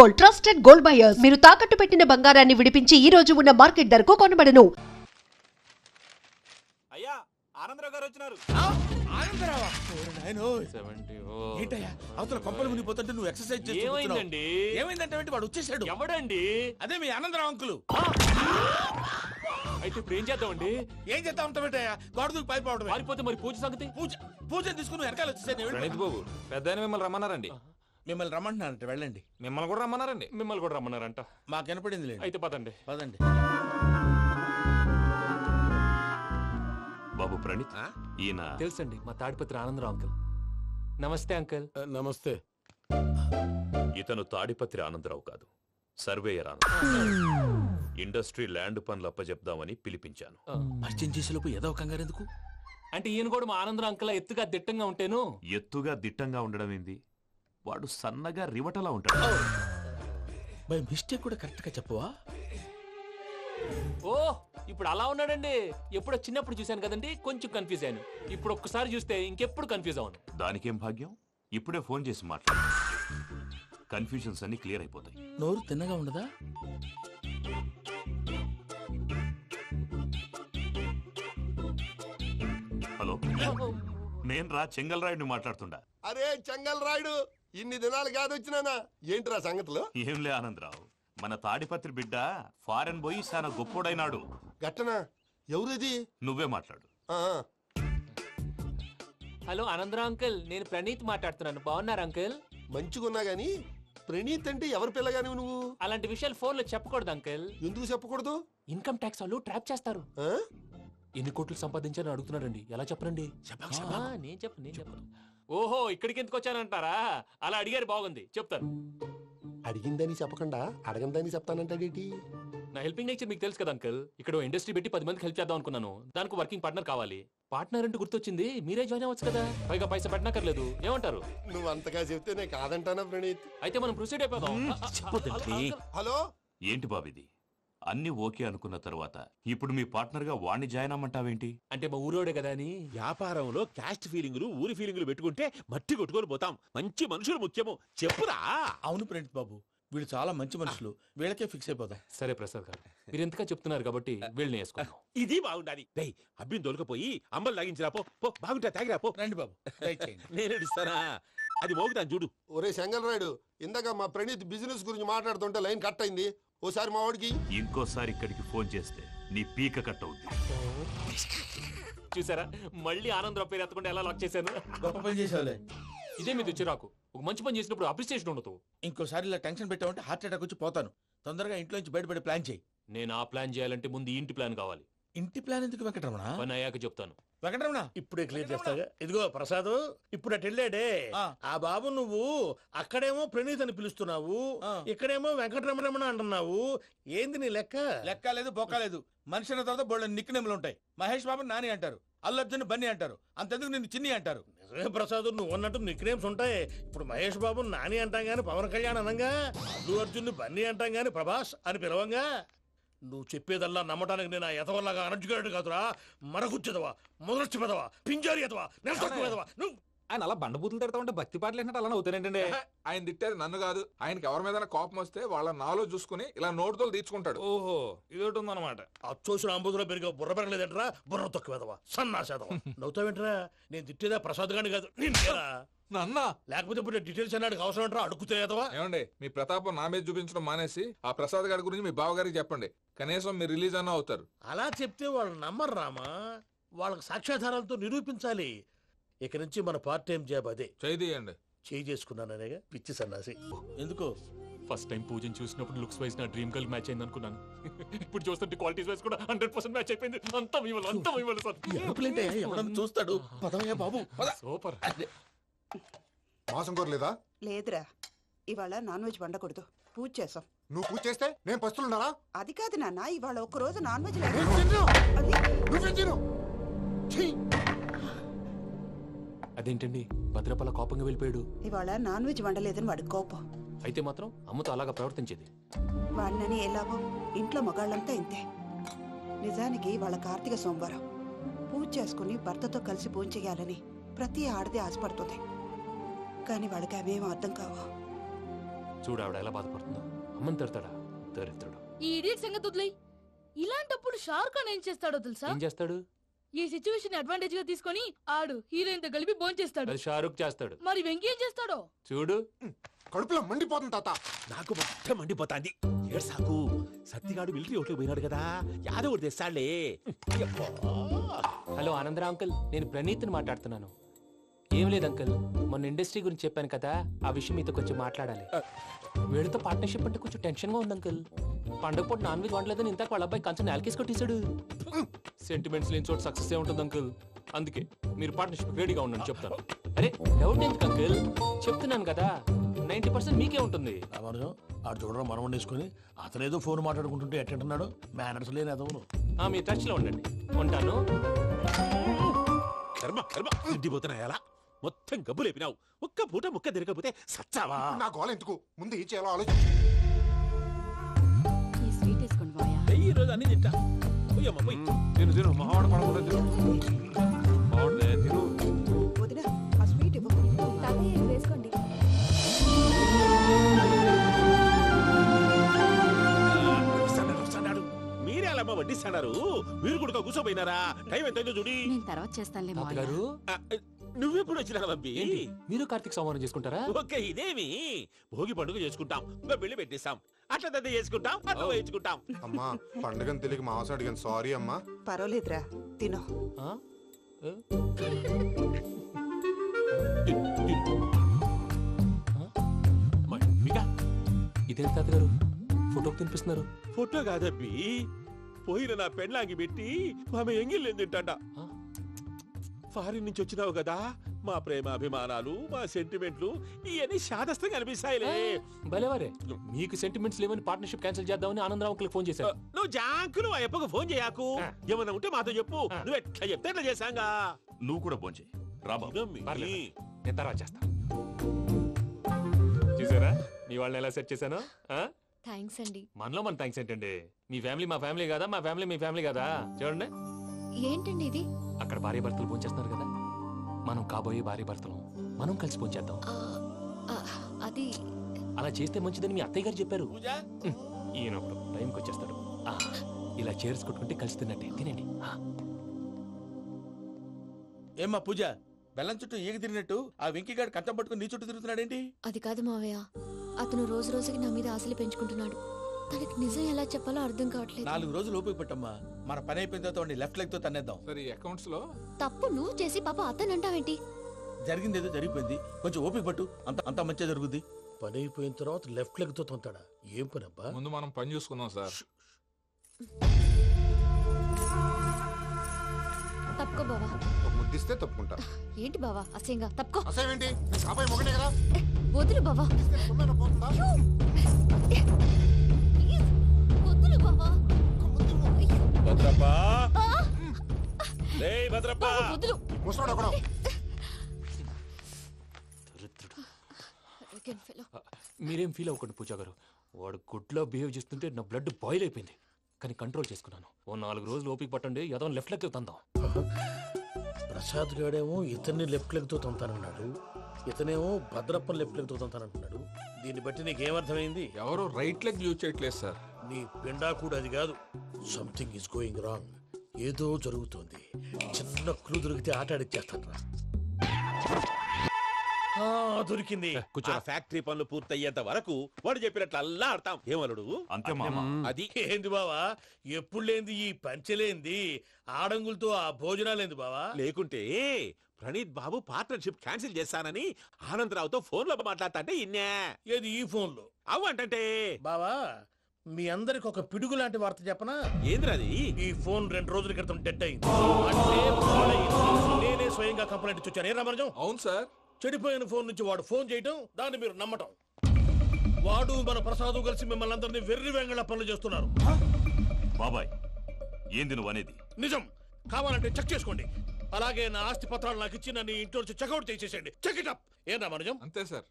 Gold, trusted gold buyers. మీరు తాకట్టు పెట్టిన బంగారాన్ని విడిపించి ఈ రోజు ఉన్న మార్కెట్ ధరకు కొనబడను. అయ్యా ఆనందరావు గారు వచ్చినారు. ఏంటయ్యా అవతల కొంపలు మునిగిపోతుంటే నువ్వు ఎక్సర్సైజ్ చేస్తున్నావు? ఏమైందంటే వాడు వచ్చేసాడు. ఎవడండి? అదే మీ ఆనందరావు అంకులు. అయితే ఇప్పుడు ఏం చేద్దామండి? ఏం చేస్తా ఉంటావేటయ్యా? గోడ దూకి పైపోవడం. పారిపోతే మరి పూజ సంగతి? పూజ తీసుకుని వెనకాల వచ్చేసాడు. ప్రణీత్ బాబు పెద్ద మిమ్మల్ని రమ్మన్నారండి. మిమ్మల్ని రమ్మంటున్నారంట, వెళ్ళండి. మిమ్మల్ని కూడా రమ్మన్నారండి. మిమ్మల్ని కూడా రమ్మన్నారంట. మాకు వినపడింది లేదు. అయితే పదండి. పదండి. బాబు ప్రణీత్, ఈయన తెలుసండి, మా తాడిపత్రి ఆనందరావు అంకుల్. నమస్తే అంకుల్. నమస్తే. ఇతను తాడిపత్రి ఆనందరావు కాదు, సర్వేయర్ ఆనందరావు. ఇండస్ట్రీ ల్యాండ్ పనులు అప్పచెప్దామని పిలిపించాను. పరిచయం చేసేలోపు ఏదో కంగారు ఎందుకు? అంటే ఈయన కూడా మా ఆనందరావు అంకుల్ ఎత్తుగా దిట్టంగా ఉంటాను. ఎత్తుగా దిట్టంగా ఉండడం ఏంది, వాడు సన్నగా రివటలా ఉంటాడు. బై మిస్టేక్ కూడా కరెక్ట్ గా చెప్పవా? ఓ ఇప్పుడు అలా ఉన్నాడండి. ఎప్పుడో చిన్నప్పుడు చూశాను కదండి, కొంచెం కన్ఫ్యూజ్ అయ్యాను. ఇప్పుడు ఒక్కసారి చూస్తే ఇంకెప్పుడు కన్ఫ్యూజ్ అవ్వను. దానికేం భాగ్యం, ఇప్పుడే ఫోన్ చేసి మాట్లాడు. కన్ఫ్యూజన్స్ అన్ని క్లియర్ అయిపోతాయి. నోరు తిన్నగా ఉండదా? హలో, నేను రా చెంగల్ రాయుడిని మాట్లాడుతుండా. అరే చెంగల్ రాయుడు, ఇన్ని దినాలు కాదు వచ్చినానా? ఏంట్రా సంగతులు? ఏంలే ఆనందరావు, మన తాడిపత్రి బిడ్డ ఫారెన్ పోయి చాలా గొప్పోడైనాడు. గట్టనా? ఎవరిది? నువ్వే మాట్లాడు. హలో ఆనందరావు అంకుల్, నేను ప్రణీత్ మాట్లాడుతున్నాను. బాగున్నారు అంకుల్? మంచిగున్నా గాని ప్రణీత్ అంటే ఎవరి పిల్లగాని నువ్వు? అలాంటి విషయాలు ఫోన్ లో చెప్పకూడదు అంకుల్. ఎందుకు చెప్పకూడదు? ఇన్కమ్ ట్యాక్స్ వాళ్ళు ట్రాప్ చేస్తారు. ఎన్ని కోట్లు సంపాదించాలని అడుగుతున్నారండి. ఎలా చెప్పరండి? నేను చెప్పను. ఓహో, ఇక్కడికి ఎందుకు వచ్చానంటారా? అలా అడిగారు, బాగుంది, చెప్తాను. అడిగిందని చెప్పకుండా అడగందని చెప్తానంటాడేటి? నా హెల్పింగ్ నేచర్ మీకు తెలుసు కదా అంకుల్. ఇక్కడ ఇండస్ట్రీ పెట్టి 10 మందికి హెల్ప్ చేద్దాం అనుకున్నాను. దానికి వర్కింగ్ పార్ట్నర్ కావాలి. పార్ట్నర్ అంటే గుర్తొచ్చింది, మీరే జాయిన్ అవ్వచ్చు కదా. పైగా పైసా పెట్టనక్కర్లేదు. ఏమంటారు? నువ్వు అంతగా చెప్తేనే కాదంటానా ప్రణీత్? అయితే మనం ప్రొసీడ్ అయిపోదాం. హలో, ఏంటి బాబిది? అన్ని ఓకే అనుకున్న తర్వాత ఇప్పుడు మీ పార్ట్నర్ గా వాణ్ణి జాయిన్ అమ్మంటావేంటి? అంటే మా ఊరోడే కదా అని. వ్యాపారంలో క్యాస్ట్ ఫీలింగులు, ఊరి ఫీలింగులు పెట్టుకుంటే మట్టి కొట్టుకొని పోతాం. మంచి మనుషులు ముఖ్యము. చెప్పురా. అవును ప్రణీత్ బాబు, వీళ్ళు చాలా మంచి మనుషులు. వీళ్ళకే ఫిక్స్ అయిపోతాం. సరే ప్రసాద్ గారు, మీరు ఎంతగా చెప్తున్నారు కాబట్టి వీళ్ళని వేసుకుందాం. ఇది బాగుండాలి. డై అబ్బిని దొలకపోయి అంబలు తాగించిరా పో. పో బాగుంటా, తాగిరా పో. రండి బాబు, దయచేయండి. నేను ఇస్తానా? అది మోగుతాను చూడు. ఒరే చెంగల్ రాయుడు, ఇందాక మా ప్రణీత్ బిజినెస్ గురించి మాట్లాడుతుంటే లైన్ కట్ అయింది. ఓసారి మా వాడికి ఇంకోసారి ఇక్కడికి ఫోన్ చేస్తే నీ పీక కట్ అవుద్ది. చూసారా, మళ్ళీ ఆనందరావు పేరు ఎత్తకుండా ఎలా లాక్ చేశాను. గొప్ప పని చేసేవాళ్ళే. ఇదే మీద చిరాకు. ఒక మంచి పని చేసినప్పుడు అప్రిసియేషన్ ఉండదు. ఇంకోసారి ఇలా టెన్షన్ పెట్టామంటే హార్ట్ అటాక్ వచ్చి పోతాను. తొందరగా ఇంట్లో నుంచి బయటపడే ప్లాన్ చేయి. నేను ఆ ప్లాన్ చేయాలంటే ముందు ఇంటి ప్లాన్ కావాలి. ఇంటి ప్లాన్ ఎందుకు వెంకటరమణ? పని అయ్యాక చెప్తాను. వెంకటరమణ ఇప్పుడే క్లియర్ చేస్తాగా. ఇదిగో ప్రసాద్, ఇప్పుడు అటు వెళ్ళాడే ఆ బాబు, నువ్వు అక్కడేమో ప్రణీత్ అని పిలుస్తున్నావు, ఇక్కడేమో వెంకటరమణ అంటున్నావు. ఏంది నీ లెక్క? లెక్క లేదు, బొక్క లేదు. మనిషి అన్న తర్వాత బోళ్ళ నిక్నెములు ఉంటాయి. మహేష్ బాబు నాని అంటారు, అల్లు అర్జున్ బన్నీ అంటారు, అంతెందుకు నిన్ను చిన్ని అంటారు. నిజమే ప్రసాద్, నువ్వు అన్నట్టు నిక్నేమ్స్ ఉంటాయి. ఇప్పుడు మహేష్ బాబు నాని అంటాం గాని పవన్ కళ్యాణ్ అనంగా, అల్లు అర్జున్ బన్నీ అంటాం గాని ప్రభాస్ అని పిలవంగా. నువ్వు చెప్పేదల్లా నమ్మటానికి నేను ఎతవల్లాగా అనర్జుకేటెడ్ కాదురా. మరగుచ్చదవా, మొదలచ్చి పెదవా, పింజారి ఎదవా, నెలసొక్కుదవా. నువ్వు ఆయన అలా బండబూతులు తిడతా ఉంటే భక్తి పాటలు ఏంటంటే అలా అవుతానంటే. ఆయన తిట్టేది నన్ను కాదు, ఆయనకి ఎవరి మీద కోపం వస్తే వాళ్ళ నాలో చూసుకుని ఇలా నోటుతో తీర్చుకుంటాడు. ఓహో, ఇదొకటి ఉందన్నమాట. అచ్చోసిన అంబుధులో పెరిగే బుర్ర పెరగలేదంటరా. బుర్ర తొక్కువేదవా, సన్నాసేదవా. నవ్వుతావేంట్రా? నేను తిట్టేదా ప్రసాద్ గాని కాదు, నిన్నేరా. నన్నా? లేకపోతే ఇప్పుడు డీటెయిల్స్ అన్నాడు అవసరం అంటారా? అడుగుతాయేదవా. ఏమండి, మీ ప్రతాపం నా మీద చూపించడం మానేసి ఆ ప్రసాద్ గారి గురించి మీ బావగారికి చెప్పండి. కనీసం మీరు రిలీజ్ అన్న అవుతారు. అలా చెప్తే వాళ్ళు నమ్మరు రామా. వాళ్ళకి సాక్ష్యాధారాలతో నిరూపించాలి. ఇక నుంచి మన పార్ట్ టైం జాబ్ అదే. చేయండి. చేయి చేసుకున్నాననేగా పిచ్చి సన్నాసి. ఎందుకు? ఫస్ట్ టైం పూజను చూసినప్పుడు లుక్స్ వైజ్ నా డ్రీమ్ గర్ల్ మ్యాచ్ అయింది అనుకున్నాను. ఇప్పుడు చూస్తుంటే క్వాలిటీస్ వైజ్ కూడా 100% మ్యాచ్ అయిపోయింది. అంతా ఎవడన్నా చూస్తాడు. పదవయ్యా బాబు, సూపర్. మాసం కోరలేదా? లేదురా, ఇవాళ నాన్ వెజ్ వండకూడదు. పూజ చేసాం. నువ్వు పూజ చేస్తే నేను పస్తులున్నారా? అది కాదు నాన్న, ఇవాళ ఒక్కరోజు నాన్ వెజ్ అదేంటండి భద్రపల కోపంగా వెళ్ళిపోయాడు? ఇవాళ నాన్ వెజ్ వండలేదని వాడి కోపం. అయితే మాత్రం అమ్మతో అలాగా ప్రవర్తించేది. వాడినని ఎలాగో ఇంట్లో మగాళ్ళంతా ఇంతే. నిజానికి వాళ్ళ కార్తీక సోమవారం పూజ చేసుకుని భర్తతో కలిసి పూజ చేయాలని ప్రతి ఆడది ఆశపడుతుంది. కానీ వాడికి అవేం అర్థం కావు. చూడు ఆవిడ ఎలా బాధపడుతుందో. అమ్మని తిడతాడా దరిద్రుడు. ఈ ఇడియట్ సంగతి వదిలేయ్. ఇలాంటప్పుడు షారుఖ్ ఖాన్ ఏం చేస్తాడో తెలుసా? ఏం చేస్తాడు? ఈ సిచ్యువేషన్ అడ్వాంటేజ్ గా తీసుకొని ఆడు హీరోయిన్ తో కలిపి భోంచేస్తాడు. అది షారుఖ్ చేస్తాడు. మరి వెంకీ ఏం చేస్తాడో చూడు. కడుపులో మండిపోతుంది తాత. నాకు మొత్తం మండిపోతాంది. ఏడు సాకు సత్తిగాడు మిలిటరీ ఓట్లు పోయినాడు కదా, యాదవ్ ఒకటి తెస్తాడులే. హలో ఆనందరా అంకుల్, నేను ప్రణీత్ని మాట్లాడుతున్నాను. ఏం లేదు అంకుల్, మొన్న ఇండస్ట్రీ గురించి చెప్పాను కదా, ఆ విషయం మీతో కొంచెం మాట్లాడాలి. వీడితో పార్ట్నర్షిప్ అంటే కొంచెం టెన్షన్ గా ఉంది అంకుల్. పండగ పూట నాన్ వెజ్ వండలేదని ఇంతకు వాళ్ళ అబ్బాయి కంచెం నేలకేసి కొట్టేశాడు. సెంటిమెంట్స్ లేని చోట సక్సెస్ ఏ ఉంటుంది అంకుల్. అందుకే మీరు పార్ట్నర్షిప్ రెడీగా ఉండండి చెప్తాను. అరే డౌట్ ఎందుకు అంకుల్, చెప్తున్నాను కదా 90% మీకే ఉంటుంది. రామానుజం ఆడు చూడడం మనం వండేసుకుని అతనేదో ఫోన్ మాట్లాడుకుంటుంటే ఎట్టంటున్నాడు. మేనర్స్ లేని అదవును. మీ టచ్ లో ఉండండి. ఉంటాను. కర్మ కర్మ తిండిపోతున్నా ఎలా మొత్తం గబ్బు లేపినావు. ఒక్క పూట ముక్క తిరగకపోతే సచ్చావా? నా గోల ఎందుకు, ముందు ఏం చేయాలో ఆలోచించు. ఈ స్వీట్ వేసుకోండి బాయా. ఈ రోజు అన్ని తింటా. పోయమ్మ పోయి. తిను తిను మావాడు పడకుండా తిను. మావాడులే తిను. వదిన ఆ స్వీట్ ఇవ్వు. వేసుకోండి. వస్తాడు. మీరే అలా అమ్మ వడ్డిస్తాడారు. మీరు కూడా కూర్చోపోయినారా? టైం ఎంతైందో చూడి. నేను తర్వాత చేస్తానులే తాతగారు ఆ, నువ్వెప్పుడు వచ్చినా బంబి? ఏంటి మీరు కార్తీక్ సంహారం చేసుకుంటారా? ఓకే ఇదేమి భోగి పండుగ చేసుకుంటాం, పెళ్లి పెట్టిస్తాం, అట్లా దద్ద చేసుకుంటాం, అట్లా వేయించుకుంటాం. అమ్మా పండుగని తెలియక మాంసం అడిగాను, సారీ అమ్మా. పర్వాలేదురా తినో. ఆ? ఏ? ఇదేంటి తాతగారు ఫోటోకి తినిపిస్తున్నారు? ఫోటో కాదబ్బి, పోయిన నా పెళ్ళాంగి పెట్టి ఆమె ఎంగిల్లేం తింటాడ. ఫారిన్ నుంచి వచ్చినావు కదా, మా ప్రేమ అభిమానాలు మా సెంటిమెంట్లు ఇవన్నీ శాదస్తంగా అనిపిస్తాయిలే. భలేవారే, మీకు సెంటిమెంట్స్ లేవని పార్ట్నర్షిప్ క్యాన్సిల్ చేద్దామని ఆనందరావు అంకుల్ ఫోన్ చేశారు. నువ్వు జాంకులు ఆ అప్పకు ఫోన్ చేయకు. ఏమన్నా ఉంటే మాతో చెప్పు. నువ్వు ఎట్లా చెప్తే ఎట్లా చేశాంగా. నువ్వు కూడా భోంచే రాబాబు. ఇదమ్మి. పర్లేదు. నేను తర్వాత చేస్తా. చూసారా మీ వాళ్ళని ఎలా సెట్ చేశాను? థ్యాంక్స్ అండి. మనలో మన థ్యాంక్స్ ఏంటండి, మీ ఫ్యామిలీ మా ఫ్యామిలీ కదా, మా ఫ్యామిలీ మీ ఫ్యామిలీ కదా. చూడండి ఏంటండి ఇది? అక్కడ భార్య భర్తలు భోంచేస్తున్నారు కదా, మనం కాబోయే భార్య భర్తలు మనం కలిసి భోంచేద్దాం. అది అలా చేస్తే మంచిదని మీ అత్తయ్య గారు చెప్పారు. పూజ ఈయన ఒకడు టైంకి వచ్చేస్తాడు. ఇలా చేర్స్ కొట్టుకుంటే కలిసి తిన్నట్టే. తినండి. ఏమ్మా పూజ, బెల్లం చుట్టూ ఈగ తిరిగినట్టు ఆ వెంకీగాడు కంటం పట్టుకుని నీ చుట్టూ తిరుగుతున్నాడేంటి? అది కాదు మావయ్య, అతను రోజు రోజుకి నా మీద ఆశలు పెంచుకుంటున్నాడు. తనకి నిజం ఎలా చెప్పాలో అర్థం కావట్లేదు. 4 రోజులు ఓపిక పట్టమ్మా, మన పని అయిపోయిన తర్వాత వాడిని లెఫ్ట్ లెగ్ తో తన్నేద్దాం. సరే అకౌంట్స్ లో తప్పు నువ్వు చేసి పాప అతను అంటావేంటి? జరిగింది ఏదో జరిగిపోయింది, కొంచెం ఓపిక పట్టు, అంత మంచిగా జరుగుద్ది. పని అయిపోయిన తర్వాత లెఫ్ట్ లెగ్ తో తొంతాడా? ఏం పని అబ్బా? ముందు మనం పని చూసుకుందాం సార్. తప్పుకో బావా. ఒక ముద్దిస్తే తప్పుకుంటా. ఏంటి బావా అసహ్యంగా? తప్పుకో. అసేమేంటి, అబ్బాయి మొగనే కదా. వదులు బావా. తొమ్మిది పోతుందా? ప్లీజ్, వదులు బావా. భద్రప్పా, రేయ్ భద్రప్పా. బావా, వదులు. ముసలోడు ఒకడు. Arrogant fellow. మీరేం ఫీల్ అవ్వకండి పూజా గారు, వాడు గుడ్లో బిహేవ్ చేస్తుంటే నా బ్లడ్ బాయిల్ అయిపోయింది. కానీ కంట్రోల్ చేసుకున్నాను. ఓ 4 రోజులు ఓపిక పట్టండి, ఏదో లెఫ్ట్ లెగ్ తందాం. ప్రసాద్ గాడేమో ఇతన్ని లెఫ్ట్ లెగ్ తో తొంతానన్నాడు, ఇతనేమో భద్రప్పని లెఫ్ట్ లెగ్ తో తొంతానంటున్నాడు. దీన్ని బట్టి నీకేమర్థమైంది? ఎవరు రైట్ లెగ్ యూజ్ చేయట్లేదు సార్. నీ పిండా కూడా అది కాదు. Something is going wrong. ఏదో జరుగుతోంది. చిన్న క్లూ దొరికితే ఆట ఆడిచ్చేస్తాను రా. దొరికింది. ఆ ఫ్యాక్టరీ పనులు పూర్తయ్యేంత వరకు వాడు చెప్పినట్లు అల్లా ఆడతాం. ఏమలుడు? అంతే మామ. అది ఏంది బావా, ఎప్పుడు లేంది ఈ పంచలేంది, ఆడంగులతో ఆ భోజనాలేంది బావా? లేకుంటే ప్రణీత్ బాబు పార్ట్నర్షిప్ క్యాన్సిల్ చేస్తానని ఆనందరావుతో ఫోన్ లో మాట్లాడతాంటే ఇన్నే. ఏది ఈ ఫోన్ లో? అవ్వంటే బావా, మీ అందరికి ఒక పిడుగు లాంటి వార్త చెప్పనా? ఏంద్రది? ఈ ఫోన్ 2 రోజుల క్రితం డెడ్ అయింది. అంటే పాడైంది. నేనే స్వయంగా కంప్లైంట్ ఇచ్చాను. ఏ రామరాజం? అవును సార్. చెడిపోయిన ఫోన్ నుంచి వాడు ఫోన్ చేయటం, దాన్ని మీరు నమ్మటం. వాడు మన ప్రసాదు కలిసి మిమ్మల్ని అందరినీ వెర్రి వెంగళ పనులు చేస్తున్నారు. బాబాయ్ ఏంది నువ్వు అనేది? నిజం. కావాలంటే చెక్ చేసుకోండి. అలాగే నా ఆస్తి పత్రాలు నాకు ఇచ్చి నన్ను ఇంట్లో నుంచి చెక్అౌట్ చేసేసేయండి. Check it up. ఏం రామరాజం? అంతే సార్.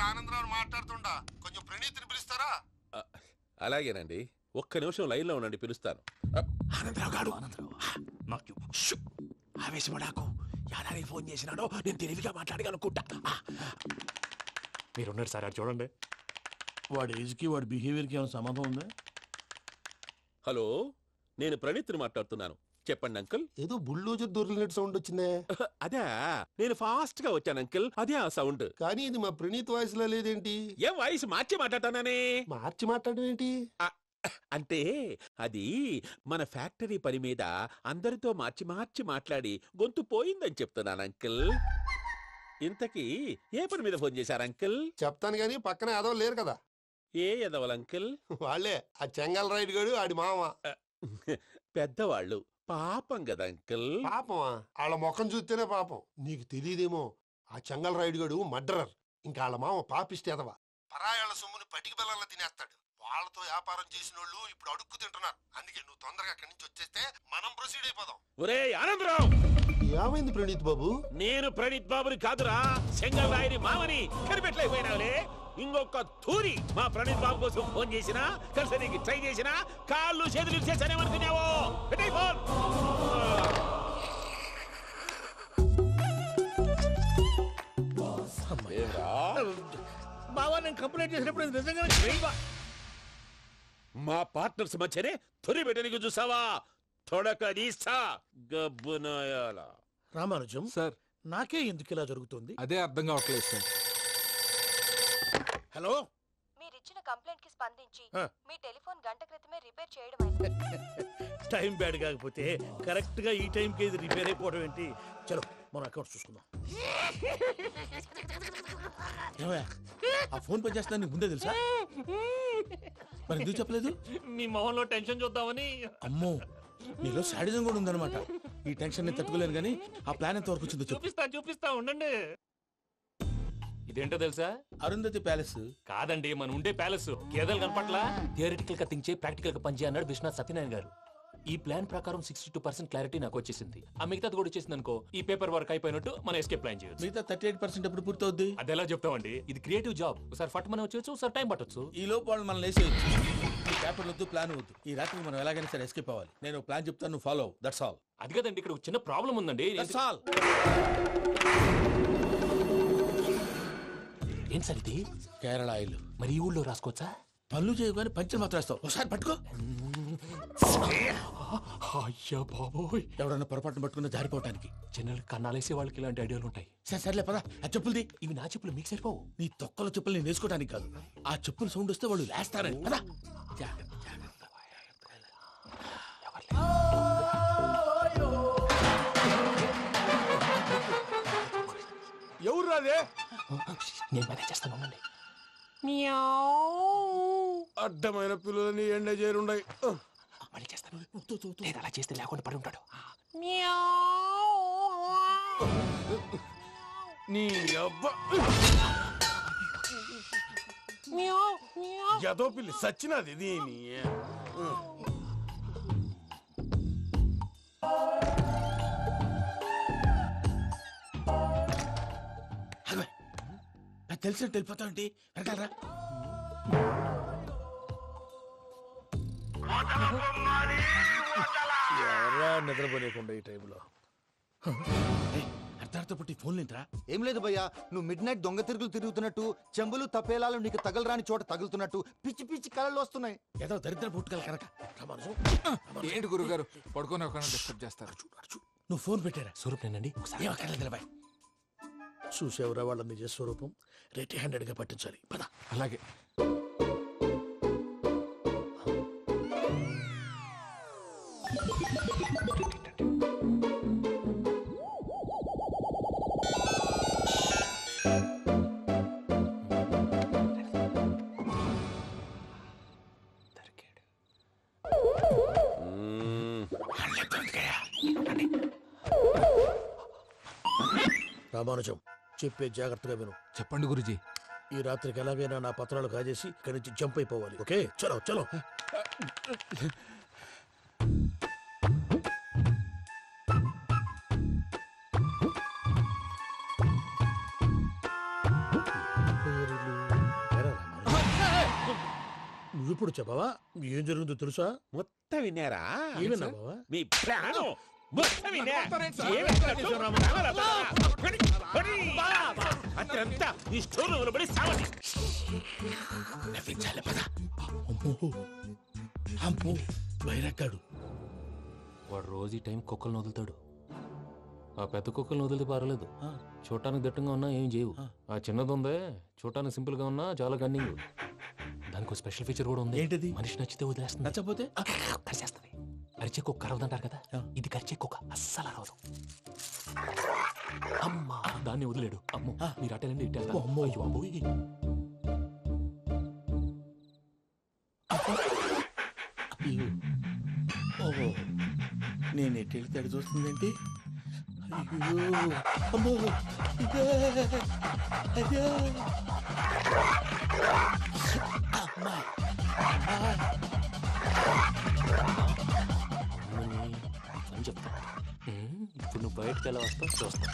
గారు ఆనందరావు మాట్లాడుతుండా, కొంచెం ప్రణీతిని పిలుస్తారా? అలాగేనండి, ఒక్క నిమిషం లైన్లో ఉండండి, పిలుస్తాను. ఆనందరావు గారు నాకు ఆవేశపడాకు. యాదానికి ఫోన్ చేసినాడో నేను తెలివిగా మాట్లాడగలనుకుంటా. మీరున్నారు సార్, అది చూడండి. వాడి ఏజ్కి వాడి బిహేవియర్కి ఏమైనా సంబంధం ఉందా? హలో, నేను ప్రణీత్ని మాట్లాడుతున్నాను. చెప్పండి అంకుల్. ఏదో బుల్డోజర్ దొరికినట్టు సౌండ్ వచ్చిందే. అదే, నేను ఫాస్ట్ గా వచ్చాను అంకుల్, అదే ఆ సౌండ్. కానీ ఇది మా ప్రణీత్ వాయిస్ లో లేదేంటి? ఏం వాయిస్ మార్చి మాట్లాడతానని? మార్చి మాట్లాడడం ఏంటి? అంటే అది మన ఫ్యాక్టరీ పని మీద అందరితో మార్చి మార్చి మాట్లాడి గొంతు పోయిందని చెప్తున్నాను అంకుల్. ఇంతకీ ఏ పని మీద ఫోన్ చేశారు అంకుల్? చెప్తాను గానీ పక్కన ఏదో లేరు కదా. ఏ ఎదవలు అంకుల్? వాళ్ళే ఆ చెంగల్ రైడ్ గడు ఆడి మామ. పెద్దవాళ్ళు, పాపం కదా అంకుల్. పాపమా? వాళ్ళ ముఖం చూస్తేనే పాపం. నీకు తెలియదేమో, ఆ చెంగల్ రైడ్ గడు మర్డరర్. ఇంకా వాళ్ళ మామ పాపిస్తేదవా. పరాయాళ్ళ సొమ్ముని పటికి బెల్లంలో తినేస్తాడు. వాళ్ళతో వ్యాపారం చేసిన వాళ్ళు ఇప్పుడు అడుక్కు తింటున్నారు. అందుకే నువ్వు తొందరగా అక్కడి నుంచి వచ్చేస్తే మనం ప్రొసీడ్ అయిపోదాం. ఒరే ఆనందరావు! ఏమైంది ప్రణీత్ బాబు? నేను ప్రణీత్ బాబుని కాదురా, సెంగల్ రాయని మామని. కనిపెట్టలేకపోయినావులే. ఇంకొక తూరి మా ప్రణీత్ బాబు కోసం ఫోన్ చేసినా, కలిసి ట్రై చేసినా కాళ్ళు చేతులు చేశానేమనుకున్నావో. పెట్టేయ్ ఫోన్. బావా, నేను కంప్లైంట్ చేసినప్పుడు ఇది నిజంగానే చేయవా? మా పార్ట్నర్స్ మధ్యనే తొలి పెట్టడానికి చూసావా? తొడక నీస్తా గబ్బునాయాల. రామానుజం సార్, నాకే ఎందుకు ఇలా జరుగుతుంది? అదే అర్థం కావట్లేదు సార్. హలో, మీరిచ్చిన కంప్లైంట్ కి స్పందించి ఆ. మీ టెలిఫోన్ గంట క్రితమే రిపేర్ చేయడం అయింది. టైం బ్యాడ్ కాకపోతే కరెక్ట్ గా ఈ టైంకి ఇది రిపేర్ అయిపోవడం ఏంటి? చలో మన అకౌంట్ చూసుకుందాం. ఏమయ్య, ఆ ఫోన్ పని చేస్తున్నా నీకు ముందే తెలుసా? మరి ఎందుకు చెప్పలేదు? మీ మొహంలో టెన్షన్ చూద్దామని. అమ్మో, నీలో శాడిజం కూడా ఉందన్నమాట. ఈ టెన్షన్ ని తట్టుకోలేను కానీ ఆ ప్లాన్ ఎంత వరకు వచ్చిందో చెప్పు. చూపిస్తా ఉండండి. ఇదేంటో తెలుసా? అరుంధతి ప్యాలెస్ కాదండి, మన ఉండే ప్యాలెస్. గేదెలు కనపట్లా? థియరిటికల్ గా థింక్ చేయి, ప్రాక్టికల్ గా పనిచేయ అన్నాడు విశ్వనాథ్ సత్యనారాయణ గారు. ఈ ప్లాన్ ప్రకారం 62% క్లారిటీ నాకు వచ్చేసింది. ఆ మిగతాది కూడా వచ్చేసింది అనుకో, ఈ పేపర్ వర్క్ అయిపోయినట్టు మనం ఎస్కేప్ ప్లాన్ చేయొచ్చు. మిగతా 38% ఎప్పుడు పూర్తవుద్ది? అది ఎలా చెప్తామండి? ఇది క్రియేటివ్ జాబ్. ఒకసారి ఫట్ మనం వచ్చేయచ్చు, ఒకసారి టైం పట్టొచ్చు. ఈ లోపు వాళ్ళు మనం లేసేయచ్చు. ఈ పేపర్ వద్దు, ప్లాన్ వద్దు. ఈ రాత్రికి మనం ఎలాగైనా సరే ఎస్కేప్ అవ్వాలి. నేను ప్లాన్ చెప్తాను, నువ్వు ఫాలో. That's all. అది కదండి, ఇక్కడ ఒక చిన్న ప్రాబ్లం ఉందండి. That's all. ఏం సార్ ఇది? కేరళ ఆయిల్. మరి ఈ ఊళ్ళో రాసుకోవచ్చా? పనులు చేయగానే పంచర్ మాత్రం వేస్తావు. ఒకసారి పట్టుకో. అయ్యా బాబోయ్, ఎవడన్నా పొరపాటున పట్టుకున్న జారిపోవటానికి. జనరల్ కన్నాలేసే వాళ్ళకి ఇలాంటి ఐడియాలు ఉంటాయి. సర్లే పదా, ఆ చెప్పులది. ఇవి నా చెప్పులు, మీకు సరిపోవు. నీ తొక్కల చెప్పులు నేను వేసుకోవడానికి కాదు, ఆ చెప్పులు సౌండ్ వస్తే వాళ్ళు లేస్తారని. పదా. ఎవరు రాదే? నేను మేనేజ్ చేస్తాను, ఉండండి. అడ్డమైన పిల్లలని ఎండ చేరుండయి. మళ్ళీ చేస్తాను. లేదు, అలా చేస్తే లేకుండా పడి ఉంటాడు. నీ అబ్బా ఎదో పిల్లి సచ్చినది దీని. నాకు తెలిసినట్టు వెళ్ళిపోతావంటి. వెనకాలరా. ఎవరా నిద్రపోలేకుండా ఈ టైంలో? అర్ధార్థ పుట్టి ఫోన్ లేంట్రా. ఏం లేదు భయ్యా, నువ్వు మిడ్ నైట్ దొంగ తిరుగులు తిరుగుతున్నట్టు, చెంబులు తపేలాలు నీకు తగలరాని చోట తగులుతున్నట్టు పిచ్చి పిచ్చి కళలు వస్తున్నాయి. ఏదో దరిద్ర పుట్టుకల కనుక. ఏంటి గురుగారు పడుకొని ఒక డిస్టర్బ్ చేస్తారు? నువ్వు ఫోన్ పెట్టారా? స్వరూప్ నేనండి. ఏమక్కర్లేదు. చూసేవరా వాళ్ళ నిజ స్వరూపం. రెట్టి హ్యాండెడ్ గా పట్టించాలి. పద. అలాగే. రామానుజం, చెప్పే జాగ్రత్తగా విను. చెప్పండి గురుజీ. ఈ రాత్రికి ఎలాగైనా నా పత్రాలు కాజేసి ఇక్కడి నుంచి జంప్ అయిపోవాలి. ఓకే, చలో చలో. పేర్లు నువ్విప్పుడు చెప్పవా ఏం జరుగుతుందో తెలుసా? మొత్తం విన్నారా? ఏమన్నా బావా? మీ ప్రాణం మొత్తం విన్నా? అత్యంతా ఈ స్టోర్ రూమ్ లో పడి సావండి. నవ్వించాలి పద. అమ్మో బైరక్కాడు. వాడు రోజు ఈ టైం కుక్కలను వదులుతాడు. ఆ పెద్ద కుక్కలను వదిలితే పర్వాలేదు, చూడటానికి దట్టంగా ఉన్నా ఏం చేయవు. ఆ చిన్నది ఉందే చూడటానికి సింపుల్ గా ఉన్నా చాలా గన్నింగ్. దానికి స్పెషల్ ఫీచర్ కూడా ఉంది. ఏంటిది? మనిషి నచ్చితే వదిలేస్తుంది, నచ్చపోతే కరిచేస్తుంది. అరిచే కుక్క అరవదంటారు కదా, ఇది కరిచే కుక్క అస్సలు అరవదు. అమ్మా దాన్ని వదిలేడు. అమ్మో మీరు అటెండి ఇట్టే. అమ్మో అయ్యో అమ్మోయ్. ఓహో నేను ఎట్టి వెళ్తాడు చూస్తుందేంటి? అయ్యో అమ్మో ఇదే అదే అమ్మా అని చెప్తా. ఇప్పుడు నువ్వు బయటకు ఎలా వస్తావు చూస్తా.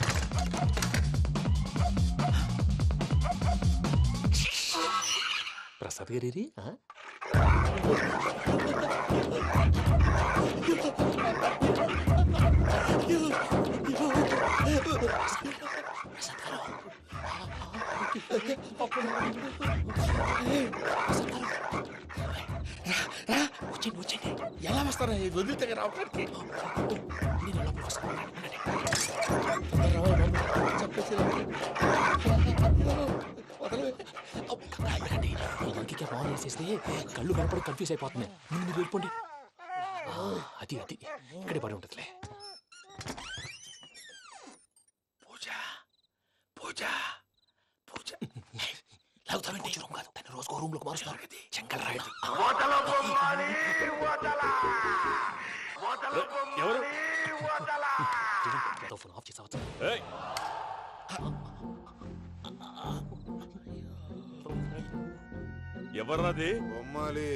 ప్రసాద్ గారి ఎలా వస్తారా? వదిలితే రావడానికి ఫోన్ చేసేస్తే కళ్ళు కనపడి కన్ఫ్యూజ్ అయిపోతున్నాయి. మీరు వెళ్ళిపోండి. అది అది ఇక్కడే పడి ఉంటుందిలే. పూజ పూజ పూజ లాగుతామంటే రూమ్ కాదు, తను రోజుకో రూమ్ లోకి మారుస్తున్నారు కదా. శంకర్ రాయుడు ఎవరు? ఫోన్ ఆఫ్ చేసావచ్చు. ఎవర్రాది? బొమ్మాలి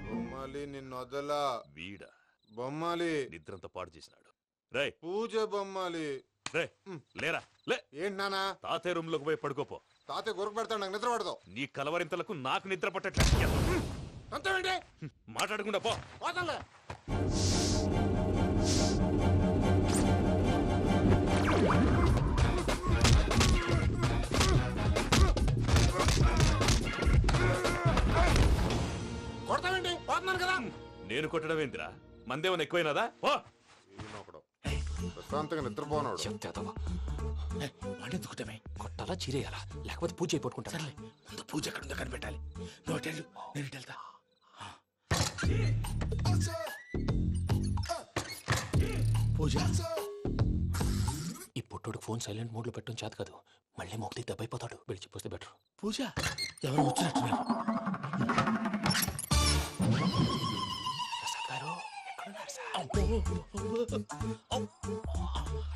బొమ్మాలి నిన్ను వదలా. వీడా బొమ్మాలి నిద్రంతా పాడు చేసినాడు. రే పూజ బొమ్మాలి. రే లేరా లే. ఏంటి నానా? తాతయ్య రూమ్ లోకి పోయి పడుకోపో. తాతయ్య గురకు పెడతాడు, నాకు నిద్ర పడదు. నీ కలవరింతలకు నాకు నిద్ర పట్టట్లేదు. అంతేంటి? మాట్లాడకుండా పో. పోతాలే. కొడతావేంటి? పోతున్నాను కదా. నేను కొట్టడం ఏంటిరా? మందేమన్నా ఎక్కువైనదా? ఓ ప్రశాంతంగా నిద్రపోనాడు. వాడెందుకుంటామే? కొట్టాలా చీరేయాలా లేకపోతే పూజ అయిపోట్టుకుంటా. సర్లే ముందు పూజ ఎక్కడ ఉందో కనిపెట్టాలి. నువ్వు అటెండు, నేను ఇటు వెళ్తా. పూజ ఈ పుట్టోడు ఫోన్ సైలెంట్ మోడ్ లో పెట్టడం చేత కాదు. మళ్ళీ మొక్కి దెబ్బైపోతాడు. వెళ్ళి చెప్పొస్తే బెటర్. పూజ ఎవరు వచ్చినట్టున్నారు? ప్రసాద్ గారు ఎక్కడున్నారు సార్?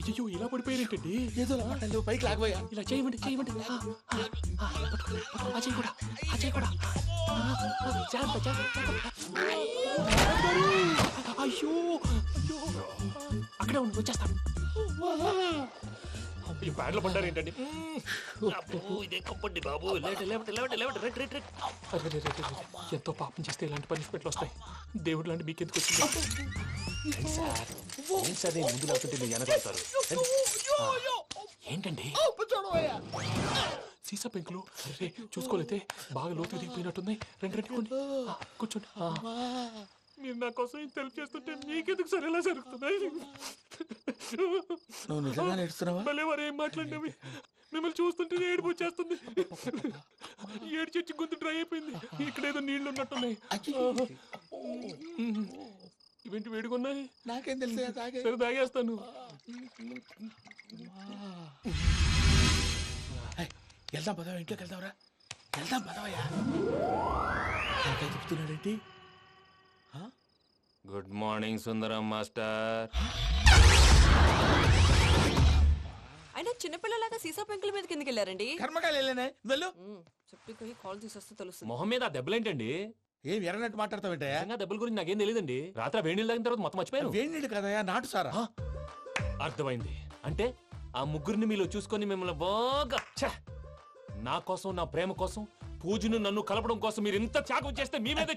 అయ్యో ఇలా పడిపోయారేంటండి? ఏదో నువ్వు పైకి లాగబోయా. ఇలా చేయమండి చేయమండి. అజయ్ కూడా అజయ్ కూడా జాగ్రత్త జాగ్రత్త. అయ్యో అయ్యో అక్కడే ఉండి వచ్చేస్తాను. ఈ బ్యాడ్లో పడ్డారు ఏంటండి? ఇదే కంపండి బాబు. ఎంతో పాపం చేస్తే ఇలాంటి పనిష్మెంట్లు వస్తాయి. దేవుడు లాంటి మీకెందుకు వచ్చింది సార్? ఏం సార్ ముందు లేకుంటే మీరు వెనకాడతారు ఏంటండి? సీసా పెంకులు చూసుకోలేతే బాగా లోతు దిగిపోయినట్టున్నాయి. రెండు కూర్చోండి. మీరు నా కోసం ఇంత హెల్ప్ చేస్తుంటే మీకెందుకు సరే ఎలా జరుగుతున్నాయి? నువ్వు నిజంగా నేర్చుతున్నావా? భలే వారు ఏం మాట్లాడినవి. మిమ్మల్ని చూస్తుంటే ఏడుపు వచ్చేస్తుంది. ఏడు చెట్టు గొంతు డ్రై అయిపోయింది. ఇక్కడ ఏదో నీళ్లు ఉన్నట్టున్నాయి. ఇవేంటి వేడుకున్నాయి? నాకేం తెలుసు? సరే తాగేస్తాను. వెళ్దాం పదవా, ఇంట్లోకి వెళ్దాంరా. వెళ్దాం పదవయ్యా. చెప్తున్నాడేంటి? గుడ్ మార్నింగ్ సుందరం మాస్టర్. అయినా చిన్నపిల్లలాగా సీసా పెంకుల మీద కిందకి వెళ్ళారండి. కర్మకాయలు వెళ్ళానే వెళ్ళు. చెప్పి కాల్ తీసొస్తే తెలుస్తుంది. మొహం మీద ఆ దెబ్బలేంటండి? ఏం ఎర్రనట్టు మాట్లాడతావేంటయ్యా? దెబ్బల గురించి నాకేం తెలియదండి. రాత్రి వేడి నీళ్ళు తాగిన తర్వాత మొత్తం మర్చిపోయాను. వేడి నీళ్ళు కదయా, నాటు సారా. అర్థమైంది. అంటే ఆ ముగ్గురిని మీలో చూసుకొని మిమ్మల్ని బాగా నా కోసం నా ప్రేమ కోసం పూజను నన్ను కలపడం కోసం మీరు ఇంత త్యాగం చేస్తే మీ మీద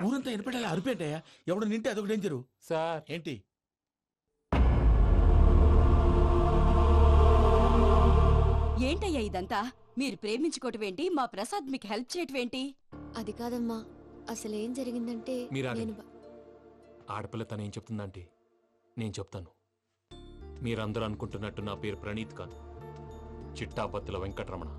ఊరంతా వినపెట్టాలి అరిపేటయ్యా ఎవడు నింటే అదొక డేంజరు సార్. ఏంటి ఏంటయ్యా ఇదంతా? మీరు ప్రేమించుకోవటం ఏంటి? మా ప్రసాద్ మీకు హెల్ప్ చేయటం ఏంటి? అది కాదమ్మా, అసలు ఏం జరిగిందంటే మీరు నేను ఆగండి. ఆడపిల్ల తను ఏం చెప్తుందంటే నేను చెప్తాను. మీరందరూ అనుకుంటున్నట్టు నా పేరు ప్రణీత్ కాదు, చిట్టాపత్తుల వెంకటరమణ.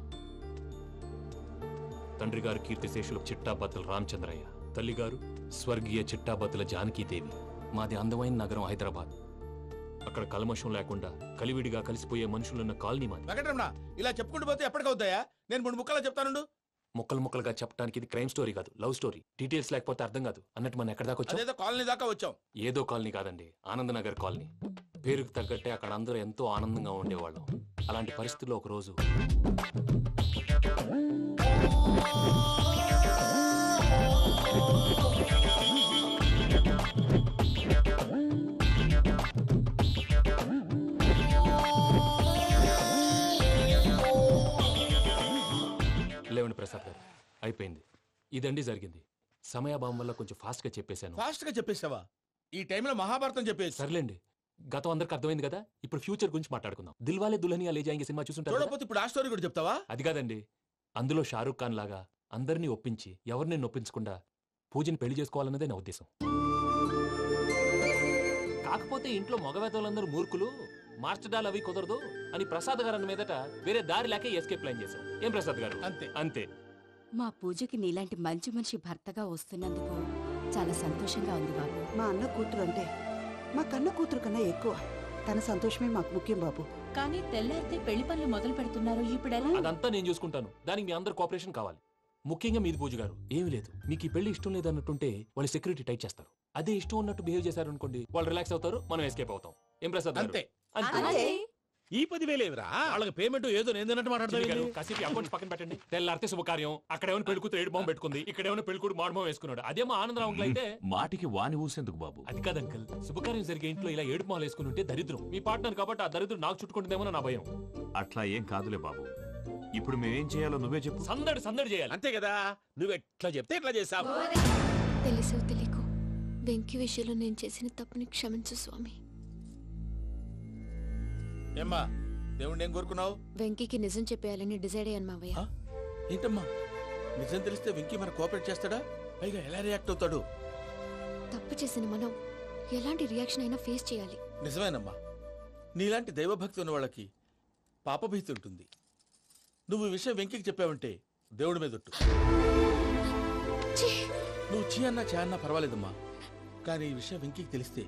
తండ్రి గారు కీర్తిశేషులు చిట్టాపత్తుల రామచంద్రయ్య, తల్లిగారు స్వర్గీయ చిట్టాపత్తుల జానకీదేవి. మాది అందమైన నగరం హైదరాబాద్. అక్కడ కల్మషం లేకుండా కలివిడిగా కలిసిపోయే మనుషులున్న కాలనీ మాది. వెంకటరమణ ఇలా చెప్పుకుంటూ పోతే ఎప్పటికవుతాయా? నేను 3 ముక్కలా చెప్తానుండు. ముక్కలు ముక్కలుగా చెప్పడానికి ఇది క్రైమ్ స్టోరీ కాదు, లవ్ స్టోరీ. డీటెయిల్స్ లేకపోతే అర్థం కాదు. అన్నట్టు మనం ఎక్కడ దాకా వచ్చాం? అదేదో కాలనీ దాకా వచ్చాం. ఏదో కాలనీ కాదండి, ఆనందనగర్ కాలనీ. పేరుకు తగ్గట్టే అక్కడ అందరూ ఎంతో ఆనందంగా ఉండేవాళ్ళం. అలాంటి పరిస్థితుల్లో ఒక రోజు లేవండి ప్రసాద్ గారు, అయిపోయింది. ఇదండి జరిగింది. సమయాభావం వల్ల కొంచెం ఫాస్ట్ గా చెప్పేశాను. ఫాస్ట్ గా చెప్పేసావా? ఈ టైంలో మహాభారతం చెప్పేసి. సర్లేండి, గతం అందరికి అర్థమైంది కదా. ఇప్పుడు ఫ్యూచర్ గురించి మాట్లాడుకుందాం. దిల్వాలే దుల్హనియా లే జాయేంగే సినిమా చూసుంటారు కదా? చూడకపోతే ఇప్పుడు ఆ స్టోరీ కూడా చెప్తావా? అది కాదండి, అందులో షారూక్ ఖాన్ లాగా అందరినీ ఒప్పించి ఎవరిని నొప్పించకుండా పూజని పెళ్లి చేసుకోవాలన్నదే నా ఉద్దేశం. కాకపోతే ఇంట్లో మగవేతలందరూ మూర్ఖులు, మార్చడాలు అవి కుదరదు అని ప్రసాద్ గారు అన్న మీదట వేరే దారి లేక ఎస్కేప్ ప్లాన్ చేశాం. ఏం ప్రసాద్ గారు? అంతే అంతే. మా పూజకి నీలాంటి మంచి మనిషి భర్తగా వస్తున్నందుకు చాలా సంతోషంగా ఉంది బాబు. మా అన్న కూతురు అంటే మా కన్న కూతురు కన్నా ఎక్కువ. తన సంతోషమే మాకు ముఖ్యం బాబు. కానీ తెల్లారితే పెళ్లి పనులు మొదలు పెడుతున్నారు, ఇప్పుడు ఎలా? అదంతా నేను చూసుకుంటాను. దానికి మీ అందరు కోఆపరేషన్ కావాలి. ముఖ్యంగా మీది పూజ గారు. ఏమీ లేదు, మీకు ఈ పెళ్లి ఇష్టం లేదన్నట్టుంటే వాళ్ళు సెక్యూరిటీ టైట్ చేస్తారు. అదే ఇష్టం ఉన్నట్టు బిహేవ్ చేశారు అనుకోండి, వాళ్ళు రిలాక్స్ అవుతారు, మనం ఎస్కేప్ అవుతాం. ఏం ప్రసాద్ గారు? అంతే. అంతే. ఈ 10,000 ఏమిరా? వాళ్ళకి పేమెంట్ ఏదో నేందన్నట్టు మాట్లాడతాను. కాసేపు అకౌంట్స్ పక్కన పెట్టండి. తెల్లారితే శుభకార్యం. అక్కడేమైనా పెళ్లి కూతురు ఏడు బాంబు పెట్టుకుంది, ఇక్కడేమైనా పెళ్లి కూతురు మాడు బాంబు వేసుకున్నాడు. అదేమో ఆనందరావు అంకుల్ అయితే మాటికి వాని ఊసేందుకు బాబు? అది కాదు అంకుల్, శుభకార్యం జరిగే ఇంట్లో ఇలా ఏడు మాలు వేసుకుని ఉంటే దరిద్రం. మీ పార్ట్నర్ కాబట్టి ఆ దరిద్రం నాకు చుట్టుకుంటుందేమో నా భయం. అట్లా ఏం కాదులే బాబు. ఇప్పుడు మేమేం చేయాలో నువ్వే చెప్పు. సందడి సందడి చేయాలి. అంతే కదా, నువ్వు ఎట్లా చెప్తే ఎట్లా చేసావు. తెలుసో తెలియకో వెంకీ విషయంలో నేను చేసిన తప్పుని క్షమించు స్వామి. ఏమ్మా దేవుణ్ణి ఏం కోరుకున్నావు? వెంకీకి నిజం చెప్పేయాలని డిసైడ్ అయ్యాను మావయ్య. ఏంటమ్మా నిజం తెలిస్తే వెంకీ మన కోఆపరేట్ చేస్తాడా? పైగా ఎలా రియాక్ట్ అవుతాడు? తప్పు చేసిన మనం ఎలాంటి రియాక్షన్ అయినా ఫేస్ చేయాలి. నిజమేనమ్మా, నీలాంటి దైవభక్తి ఉన్న వాళ్ళకి పాపభీతి ఉంటుంది. నువ్వు ఈ విషయం వెంకీకి చెప్పావంటే దేవుడి మీద ఒట్టు. నువ్వు చీ అన్నా చే అన్నా పర్వాలేదమ్మా, కానీ ఈ విషయం వెంకీకి తెలిస్తే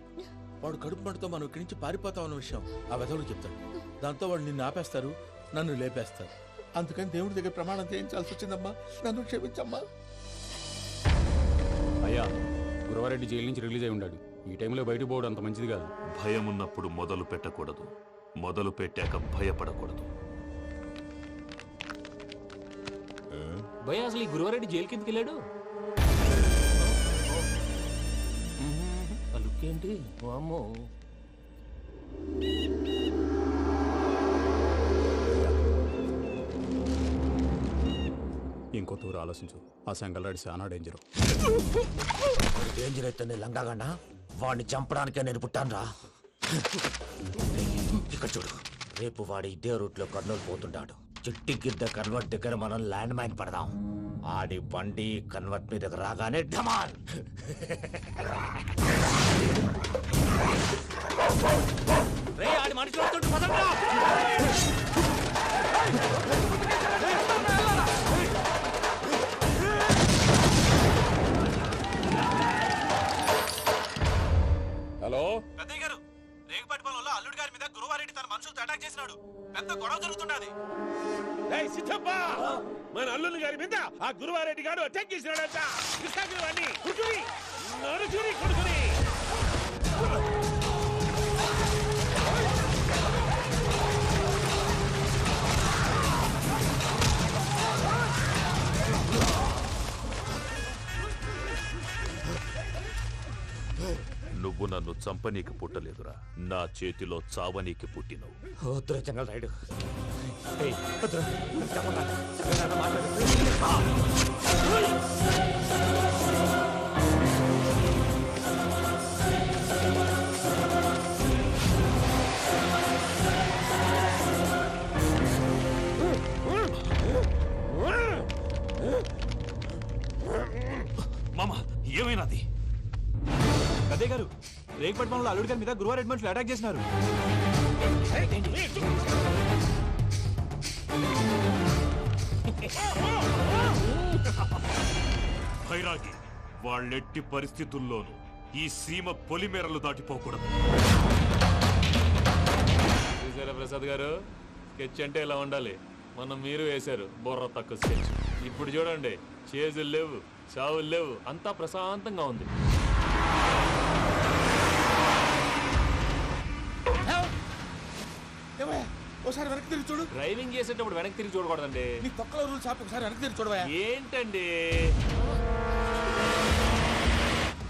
వాడు కడుపు మంటతో మనం ఇక్కడి నుంచి పారిపోతాం అన్న విషయం ఆ వెధవుడు చెప్తాడు. దాంతో వాడు నిన్ను ఆపేస్తారు, నన్ను లేపేస్తారు. అందుకని దేవుడి దగ్గర ప్రమాణం చేయించాల్సి వచ్చిందమ్మా, నన్ను క్షమించమ్మా. అయ్యా, గురవారెడ్డి జైలు నుంచి రిలీజ్ అయి ఉన్నాడు. ఈ టైంలో బయటకు పోవడం అంత మంచిది కాదు. భయం ఉన్నప్పుడు మొదలు పెట్టకూడదు, మొదలు పెట్టాక భయపడకూడదు. భయ అసలు ఈ గురువారెడ్డి జైలు కిందకి వెళ్ళాడు. ఏంటి అమ్మో? ఇంకో తూరు ఆలోచించు. ఆ సంగల్రాడి చాలా డేంజర్. డేంజర్ అయితే లంగాగండా వాడిని చంపడానికే నేను పుట్టాను రా. ఇక్కడ చూడు, రేపు వాడి ఇదే రూట్ లో కర్నూలు పోతుంటాడు. చిట్టి గిద్ద కన్వర్ట్ దగ్గర మనం ల్యాండ్ మైన్ పడదాం. ఆడి బండి కన్వర్ట్ మీద రాగానే ఢమాల్. ఆడి మనుషులు వస్తుంటే పదండ్రా. హలో పెద్దయ్య గారు, రేగుపాటి పొలంలో అల్లుడి గారి మీద గురువారెడ్డి తన మనుషులతో అటాక్ చేసినాడు. పెద్ద గొడవ జరుగుతున్నది. సిద్ధప్ప, మన అల్లుని గారి మీద ఆ గురువారెడ్డి గారు అటాక్ చేసినాడంట. కృష్ణాగిరి కుడుకుని నడుచుని కొడుకుని. నువ్వు నన్ను చంపనీకి పుట్టలేదురా, నా చేతిలో చావనీకి పుట్టినవు. చెంగల్ రైడు ఏమైనాది? అదే గారు రేగుపట్నంలో అల్లుడి గారి మీద గురువారెడ్డి మనుషులు అటాక్ చేసినారు. భైరాగి, వాళ్ళెట్టి పరిస్థితుల్లోనూ ఈ సీమ పొలిమేరలు దాటిపోకూడదు. చూసారా ప్రసాద్ గారు, స్కెచ్ అంటే ఇలా ఉండాలి. మనం మీరు వేశారు బొర్ర తక్కువ స్కెచ్. ఇప్పుడు చూడండి, చేజులు లేవు, చావులు లేవు, అంతా ప్రశాంతంగా ఉంది. ఒకసారి వెనక్కి తిరిగి చూడు. డ్రైవింగ్ చేసేటప్పుడు వెనక్కి తిరిగి చూడకూడదండి. నీ తొక్కలో రూల్స్ ఆపి ఒకసారి వెనక్కి తిరిగి చూడవా. ఏంటండి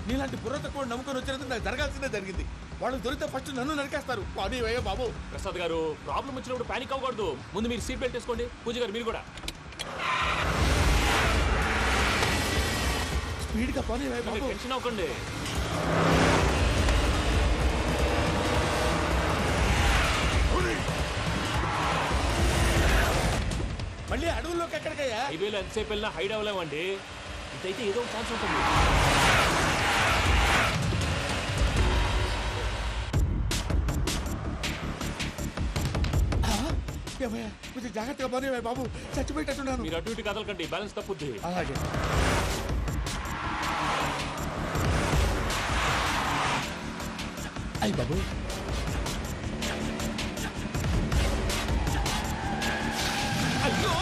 నీలాంటి బుర్ర తక్కువ నమ్ముకొని వచ్చినందుకు నాకు జరగాల్సిందే జరిగింది. వాళ్ళు దొరికితే ఫస్ట్ నన్ను నరికేస్తారు. అది వయ్యో బాబు. ప్రసాద్ గారు, ప్రాబ్లం వచ్చినప్పుడు పానిక్ అవ్వకూడదు. ముందు మీరు సీట్ బెల్ట్ వేసుకోండి. పూజ గారు మీరు కూడా స్పీడ్గా పని బాబు. టెన్షన్ అవ్వకండి. మళ్ళీ అడవుల్లోకి ఎక్కడికయ్యా? హైవేలో ఎంతసేపు వెళ్ళినా హైడ్ అవ్వలేమండి. ఇదైతే ఏదో ఛాన్స్ ఉంటుంది. కొంచెం జాగ్రత్తగా పని బాబు, చచ్చిపోయేటట్టున్నాను. మీరు అటు ఇటు కదలకండి, బ్యాలెన్స్ తప్పుద్ది. అలాగే. అయ్యి బాబు, అయ్యో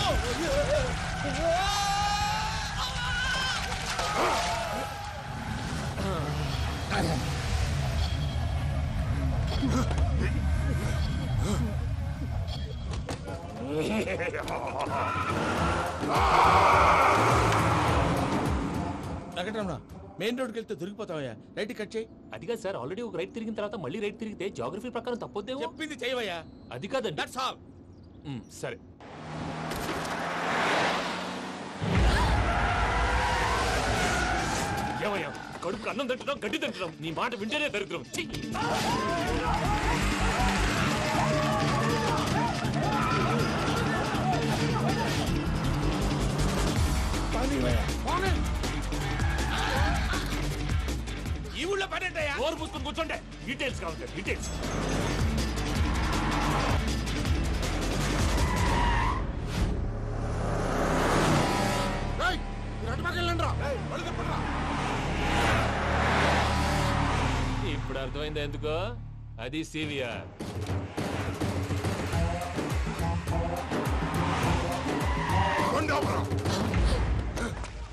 వెంకటరమణ, మెయిన్ రోడ్కి వెళ్తే దొరికిపోతావయ్యా. రైట్ కట్ చేయి. అది కాదు సార్, ఆల్రెడీ ఒక రైట్ తిరిగిన తర్వాత మళ్ళీ రైట్ తిరిగితే జాగ్రఫీ ప్రకారం తప్పొద్దేమో. చెప్పింది చేయవయ్యా. అది కాదండి. That's all. సరే. ఏమయ్యా, కడుపు అన్నం తింటున్నాం, గడ్డి తింటున్నాం. నీ మాట వింటేనే దరిద్రం. ఈ ఊళ్ళో పడేటయ్యా. ఓరు పూసుకొని కూర్చోండి. డీటెయిల్స్ కావాలి, డీటెయిల్స్. ఇప్పుడు అర్థమైంది ఎందుకో. అది సివిఆర్.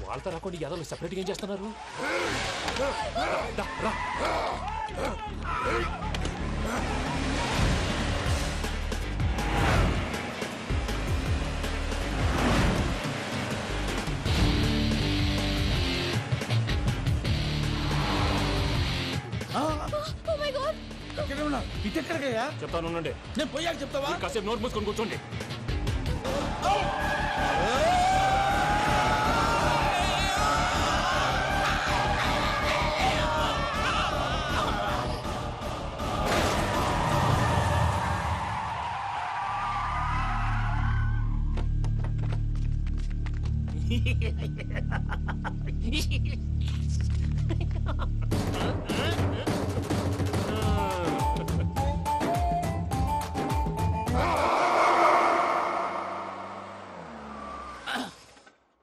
వాళ్ళతో రాకుండా యాదవ్ సెపరేట్గా ఏం చేస్తున్నారు? ఇటెక్కడికయ్యా? చెప్తాను ఉండండి. నేను పోయాక చెప్తావా? కాసేపు నోట్ మూసుకొని కూర్చోండి.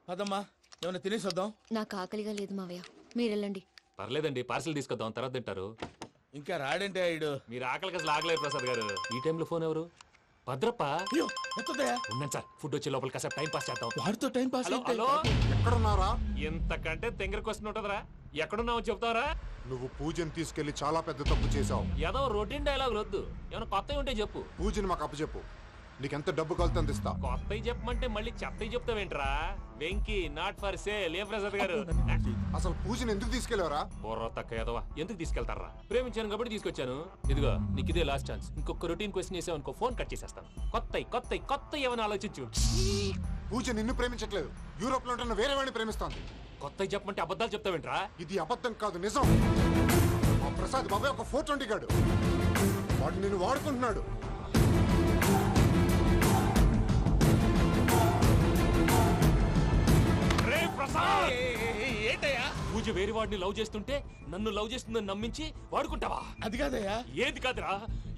పదమ్మా, ఏమైనా తినేసి వద్దాం. నాకు ఆకలిగా లేదు మావయ్య, మీరు వెళ్ళండి. పర్లేదండి, పార్సిల్ తీసుకొద్దాం, తర్వాత తింటారు. ఇంకా రాడంటే ఆయుడు. మీరు ఆకలికి అసలు ఆగలేదు ప్రసాద్ గారు. ఈ టైంలో ఫోన్ ఎవరు? భద్రప్ప. ఉన్నాను సార్, ఫుడ్ వచ్చే లోపల కాసేపు టైం పాస్ చేద్దాం. వాడితో టైం పాస్. హలో, ఎక్కడున్నారా? ఇంతకంటే తెంగర క్వశ్చన్ ఉంటుందిరా. ఎక్కడున్నావు చెప్తావరా? నువ్వు పూజని తీసుకెళ్లి చాలా పెద్ద తప్పు చేశావు. ఏదో రొటీన్ డైలాగ్ వద్దు, ఏమైనా కొత్తవి ఉంటే చెప్పు. పూజని మాకు అప్పచెప్పు. నీకెంత డబ్బు కలితే అందిస్తా. కొత్తవి చెప్పమంటే మళ్ళీ చెత్తవి చెప్తావేంట్రా? Venky not for sale. ఏ ప్రసాద్ గారు, అసలు పూజని ఎందుకు తీసుకెళ్లేవరా? బొర్ర తక్క ఏదవా, ఎందుకు తీసుకెళ్తారా? ప్రేమించాను కాబట్టి తీసుకొచ్చాను. ఇదిగో నీకు ఇదే లాస్ట్ ఛాన్స్. ఇంకొక రొటీన్ క్వశ్చన్ చేసావు అనుకో, ఫోన్ కట్ చేసేస్తాను. కొత్త ఏమైనా ఆలోచించు. పూజ నిన్ను ప్రేమించట్లేదు, యూరోప్ లో ఉంటున్న వేరే వాడిని ప్రేమిస్తాంది. కొత్తవి చెప్పమంటే అబద్ధాలు చెప్తావేంట్రా? ఇది అబద్ధం కాదు, నిజం. మా ప్రసాద్ బాబాయ్ ఒక 420 గాడు. వాడు నిన్ను వాడుకుంటున్నాడు. ఏంటయ్యా? పూజ పూజ వేరే వాడిని లవ్ చేస్తుంటే నన్ను లవ్ చేస్తుందని నమ్మించి వాడుకుంటావా? అది కాదయ్యా. ఏది కాదురా,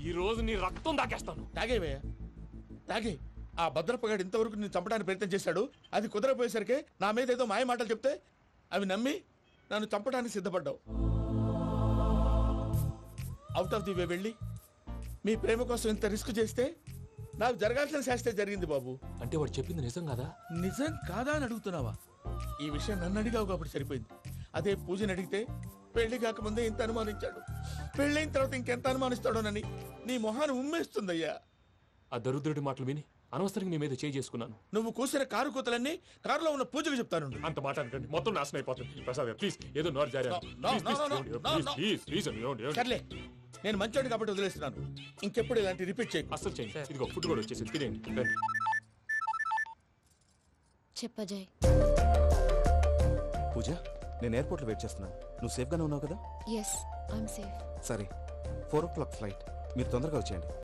ఈ రోజు నీ రక్తం దాకేస్తాను. తాగేవయ్యా తాగే. ఆ భద్రపగాడు ఇంతవరకు నేను చంపడానికి ప్రయత్నం చేశాడు. అది కుదరపోయేసరికి నా మీద ఏదో మాయ మాటలు చెప్తే అవి నమ్మి నన్ను చంపడానికి సిద్ధపడ్డావు. అవుట్ ఆఫ్ ది వే వెళ్ళి మీ ప్రేమ కోసం ఇంత రిస్క్ చేస్తే నాకు జరగాల్సిన శాస్త్రే జరిగింది బాబు. అంటే వాడు చెప్పింది నిజం కదా? నిజం కాదా అని అడుగుతున్నావా? ఈ విషయం నన్ను అడిగావు కాబట్టి సరిపోయింది. అదే పూజని అడిగితే పెళ్లి కాకముందే ఇంత అనుమానించాడు, పెళ్ళైన తర్వాత ఇంకెంత అనుమానిస్తాడోనని నీ మొహాన్ని ఉమ్మేస్తుందయ్యా. ఆ దరిద్రుడి మాటలు విని అనవసరంగా నీ మీద చేయి చేసుకున్నాను. నువ్వు కూసిన కారు కూతలన్నీ కారులో ఉన్న పూజకు చెప్తాను. అంత మాట అనకండి, మొత్తం నాశనం అయిపోతుంది. ప్రసాద్ ప్లీజ్, ఏదో నోరు జారీ. సర్లే, నేను మంచోడు కాబట్టి వదిలేస్తున్నాను. ఇంకెప్పుడు ఇలాంటి రిపీట్ చేయకు. అస్సలు చేయండి. ఇదిగో ఫుడ్ కూడా వచ్చేసి తినేయండి. రండి. చెప్పజాయ్. పూజ, నేను ఎయిర్పోర్ట్లో వెయిట్ చేస్తున్నాను. నువ్వు సేఫ్గానే ఉన్నావు కదా? Yes, I'm safe. సరే, 4 o'clock ఫ్లైట్. మీరు తొందరగా వచ్చేయండి.